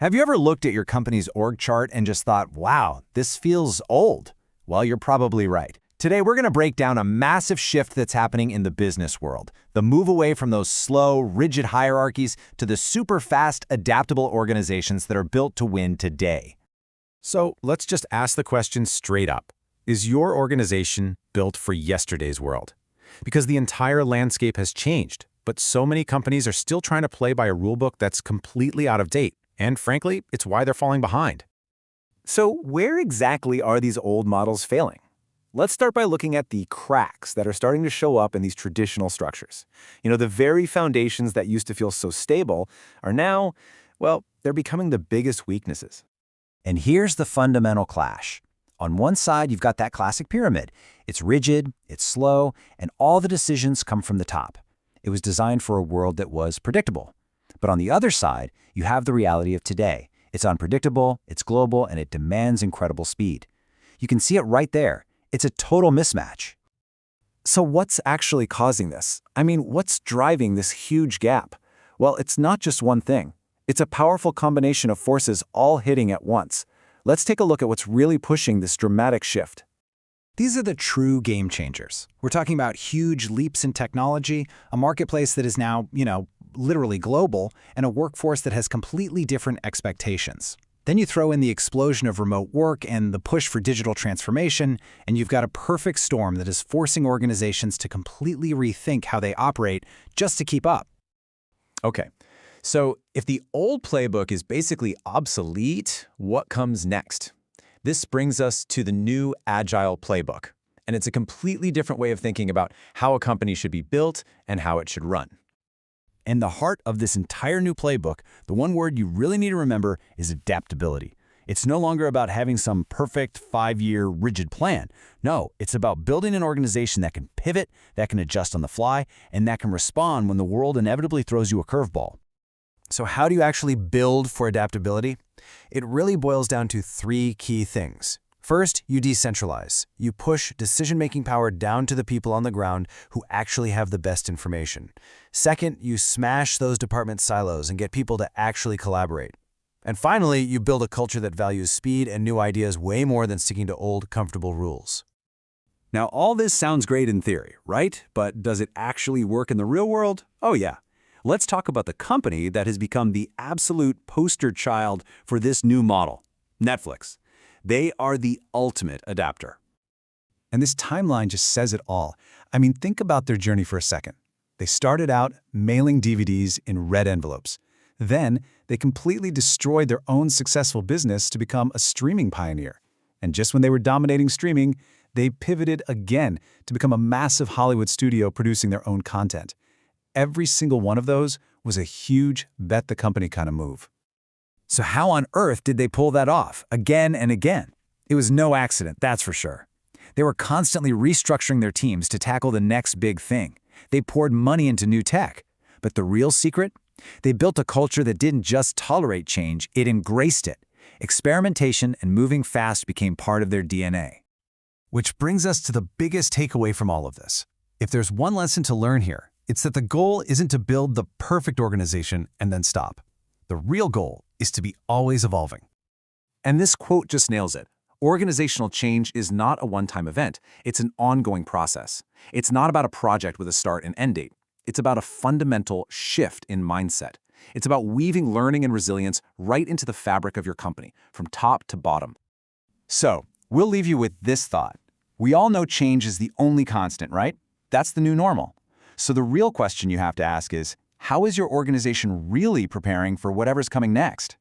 Have you ever looked at your company's org chart and just thought, wow, this feels old? Well, you're probably right. Today, we're going to break down a massive shift that's happening in the business world. The move away from those slow, rigid hierarchies to the super fast, adaptable organizations that are built to win today. So let's just ask the question straight up. Is your organization built for yesterday's world? Because the entire landscape has changed, but so many companies are still trying to play by a rulebook that's completely out of date. And frankly, it's why they're falling behind. So where exactly are these old models failing? Let's start by looking at the cracks that are starting to show up in these traditional structures. The very foundations that used to feel so stable are now, well, they're becoming the biggest weaknesses. And here's the fundamental clash. On one side, you've got that classic pyramid. It's rigid, it's slow, and all the decisions come from the top. It was designed for a world that was predictable. But on the other side, you have the reality of today. It's unpredictable, it's global, and it demands incredible speed. You can see it right there. It's a total mismatch. So what's actually causing this? What's driving this huge gap? Well, it's not just one thing. It's a powerful combination of forces all hitting at once. Let's take a look at what's really pushing this dramatic shift. These are the true game changers. We're talking about huge leaps in technology, a marketplace that is now, literally global, and a workforce that has completely different expectations. Then you throw in the explosion of remote work and the push for digital transformation, and you've got a perfect storm that is forcing organizations to completely rethink how they operate just to keep up. Okay, so if the old playbook is basically obsolete, what comes next? This brings us to the new Agile playbook, and it's a completely different way of thinking about how a company should be built and how it should run. And the heart of this entire new playbook, the one word you really need to remember is adaptability. It's no longer about having some perfect 5-year rigid plan. No, it's about building an organization that can pivot, that can adjust on the fly, and that can respond when the world inevitably throws you a curveball. So how do you actually build for adaptability? It really boils down to 3 key things. First, you decentralize. You push decision-making power down to the people on the ground who actually have the best information. Second, you smash those department silos and get people to actually collaborate. And finally, you build a culture that values speed and new ideas way more than sticking to old, comfortable rules. Now, all this sounds great in theory, right? But does it actually work in the real world? Oh yeah. Let's talk about the company that has become the absolute poster child for this new model, Netflix. They are the ultimate adapter. And this timeline just says it all. Think about their journey for a second. They started out mailing DVDs in red envelopes. Then, they completely destroyed their own successful business to become a streaming pioneer. And just when they were dominating streaming, they pivoted again to become a massive Hollywood studio producing their own content. Every single one of those was a huge bet-the-company kind of move. So how on earth did they pull that off again and again? It was no accident, that's for sure. They were constantly restructuring their teams to tackle the next big thing. They poured money into new tech. But the real secret? They built a culture that didn't just tolerate change, it embraced it. Experimentation and moving fast became part of their DNA. Which brings us to the biggest takeaway from all of this. If there's one lesson to learn here, it's that the goal isn't to build the perfect organization and then stop. The real goal is to be always evolving. And this quote just nails it. Organizational change is not a one-time event. It's an ongoing process. It's not about a project with a start and end date. It's about a fundamental shift in mindset. It's about weaving learning and resilience right into the fabric of your company, from top to bottom. So, we'll leave you with this thought. We all know change is the only constant, right? That's the new normal. So the real question you have to ask is, how is your organization really preparing for whatever's coming next?